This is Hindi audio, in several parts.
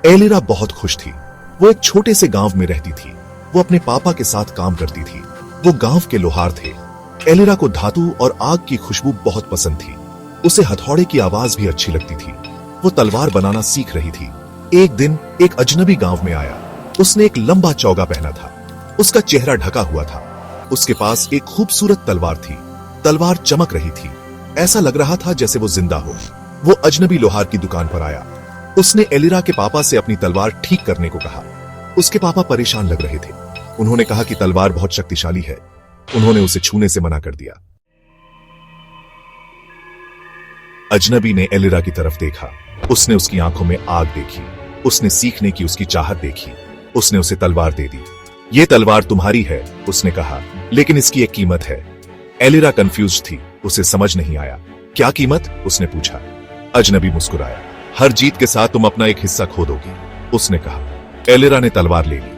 एलिरा बहुत खुश थी। वो एक छोटे से गांव में रहती थी। वो अपने पापा के साथ काम करती थी। वो गांव के लोहार थे। एलिरा को धातु और आग की खुशबू बहुत पसंद थी। उसे हथौड़े की आवाज भी अच्छी लगती थी। वो तलवार बनाना सीख रही थी। एक दिन एक अजनबी गांव में आया। उसने एक लंबा चौगा पहना था। उसका चेहरा ढका हुआ था। उसके पास एक खूबसूरत तलवार थी। तलवार चमक रही थी। ऐसा लग रहा था जैसे वो जिंदा हो। वो अजनबी लोहार की दुकान पर आया। उसने एलिरा के पापा से अपनी तलवार ठीक करने को कहा। उसके पापा परेशान लग रहे थे। उन्होंने कहा कि तलवार बहुत शक्तिशाली है। उन्होंने उसे छूने से मना कर दिया। अजनबी ने एलिरा की तरफ देखा। उसने उसकी आंखों में आग देखी। उसने सीखने की उसकी चाहत देखी। उसने उसे तलवार दे दी। ये तलवार तुम्हारी है, उसने कहा, लेकिन इसकी एक कीमत है। एलिरा कंफ्यूज थी। उसे समझ नहीं आया। क्या कीमत? उसने पूछा। अजनबी मुस्कुराया। हर जीत के साथ तुम अपना एक हिस्सा खो दोगी, उसने कहा। एलिरा ने तलवार ले ली।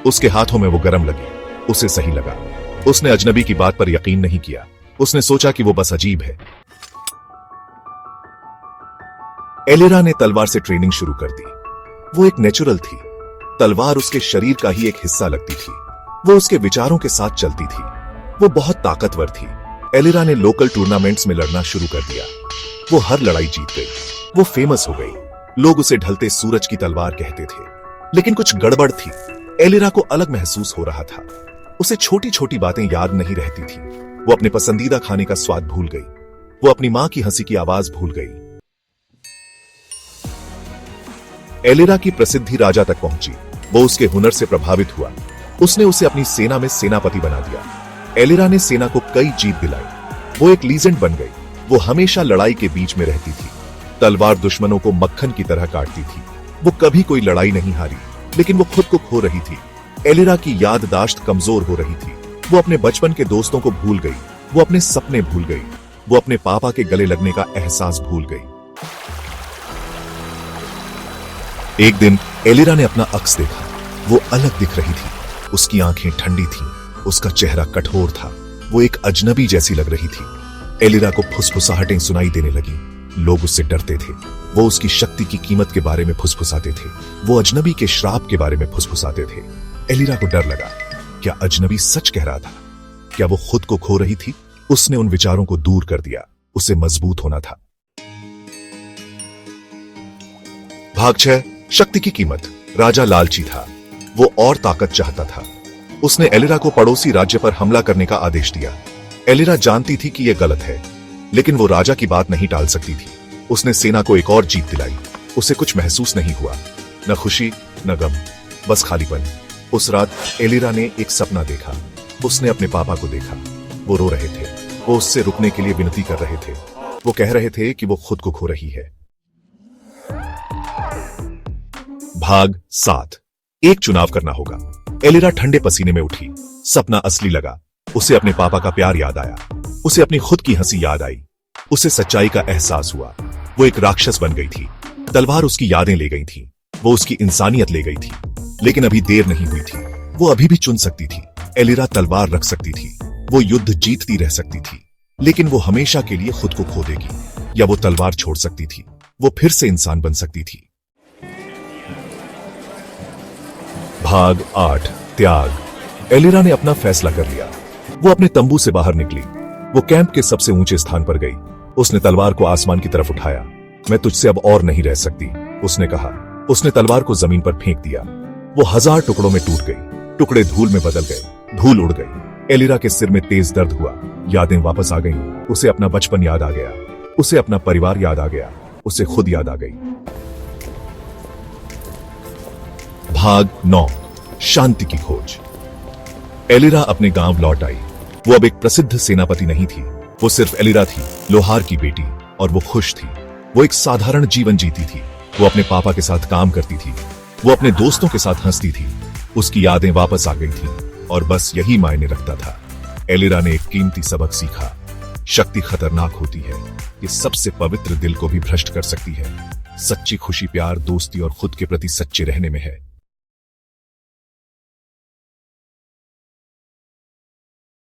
उसके हाथों में वो गर्म लगी। उसे सही लगा। उसने अजनबी की बात पर यकीन नहीं किया। उसने सोचा कि वो बस अजीब है। एलिरा ने तलवार से ट्रेनिंग शुरू कर दी। वो एक नेचुरल थी। तलवार उसके शरीर का ही एक हिस्सा लगती थी। वो उसके विचारों के साथ चलती थी। वो बहुत ताकतवर थी। एलिरा ने लोकल टूर्नामेंट्स में लड़ना शुरू कर दिया। वो हर लड़ाई जीत गई। वो फेमस हो गई। लोग उसे ढलते सूरज की तलवार कहते थे। लेकिन कुछ गड़बड़ थी। एलिरा को अलग महसूस हो रहा था। उसे छोटी छोटी बातें याद नहीं रहती थी। वो अपने पसंदीदा खाने का स्वाद भूल गई। वो अपनी मां की हंसी की आवाज भूल गई। एलिरा की प्रसिद्धि राजा तक पहुंची। वो उसके हुनर से प्रभावित हुआ। उसने उसे अपनी सेना में सेनापति बना दिया। एलिरा ने सेना को कई जीत दिलाई। वो एक लीजेंड बन गई। वो हमेशा लड़ाई के बीच में रहती थी। तलवार दुश्मनों को मक्खन की तरह काटती थी। वो कभी कोई लड़ाई नहीं हारी, लेकिन वो खुद को खो रही थी। एलिरा की याददाश्त कमजोर हो रही थी। वो अपने बचपन के दोस्तों को भूल गई। वो अपने सपने भूल गई। वो अपने पापा के गले लगने का एहसास भूल गई। एक दिन एलिरा ने अपना अक्स देखा। वो अलग दिख रही थी। उसकी आंखें ठंडी थीं। उसका चेहरा कठोर था। वो एक अजनबी जैसी लग रही थी। एलिरा को फुसफुसाहटें सुनाई देने लगी। लोग उससे डरते थे। वो उसकी शक्ति की कीमत के बारे में फुसफुसाते थे। वो अजनबी के श्राप के बारे में फुसफुसाते थे। एलिरा को डर लगा। क्या अजनबी सच कह रहा था? क्या वो खुद को खो रही थी? उसने उन विचारों को दूर कर दिया। उसे मजबूत होना था। भाग 6, शक्ति की कीमत। राजा लालची था। वो और ताकत चाहता था। उसने एलिरा को पड़ोसी राज्य पर हमला करने का आदेश दिया। एलिरा जानती थी कि यह गलत है, लेकिन वो राजा की बात नहीं टाल सकती थी। उसने सेना को एक और जीत दिलाई। उसे कुछ महसूस नहीं हुआ, न खुशी न गम, बस खालीपन। उस रात एलिरा ने एक सपना देखा। उसने अपने पापा को देखा। वो रो रहे थे। वो उससे रुकने के लिए विनती कर रहे थे। वो कह रहे थे कि वो खुद को खो रही है। भाग 7, एक चुनाव करना होगा। एलिरा ठंडे पसीने में उठी। सपना असली लगा। उसे अपने पापा का प्यार याद आया। उसे अपनी खुद की हंसी याद आई। उसे सच्चाई का एहसास हुआ। वो एक राक्षस बन गई थी। तलवार उसकी यादें ले गई थी। वो उसकी इंसानियत ले गई थी। लेकिन अभी देर नहीं हुई थी। वो अभी भी चुन सकती थी। एलिरा तलवार रख सकती थी। वो युद्ध जीतती रह सकती थी, लेकिन वो हमेशा के लिए खुद को खो देगी। या वो तलवार छोड़ सकती थी। वो फिर से इंसान बन सकती थी। भाग 8, त्याग। एलिरा ने अपना फैसला कर लिया। वो अपने तंबू से बाहर निकली। वो कैंप के सबसे ऊंचे स्थान पर गई। उसने तलवार को आसमान की तरफ उठाया। मैं तुझसे अब और नहीं रह सकती, उसने कहा। उसने तलवार को जमीन पर फेंक दिया। वो 1000 टुकड़ों में टूट गई। टुकड़े धूल में बदल गए। धूल उड़ गई। एलिरा के सिर में तेज दर्द हुआ। यादें वापस आ गईं। उसे अपना बचपन याद आ गया। उसे अपना परिवार याद आ गया। उसे खुद याद आ गई। भाग 9, शांति की खोज। एलिरा अपने गांव लौट आई। वो अब एक प्रसिद्ध सेनापति नहीं थी। वो सिर्फ एलिरा थी, लोहार की बेटी, और वो खुश थी। वो एक साधारण जीवन जीती थी। वो अपने पापा के साथ काम करती थी। वो अपने दोस्तों के साथ हंसती थी। उसकी यादें वापस आ गई थी, और बस यही मायने रखता था। एलिरा ने एक कीमती सबक सीखा। शक्ति खतरनाक होती है। ये सबसे पवित्र दिल को भी भ्रष्ट कर सकती है। सच्ची खुशी प्यार, दोस्ती और खुद के प्रति सच्चे रहने में है।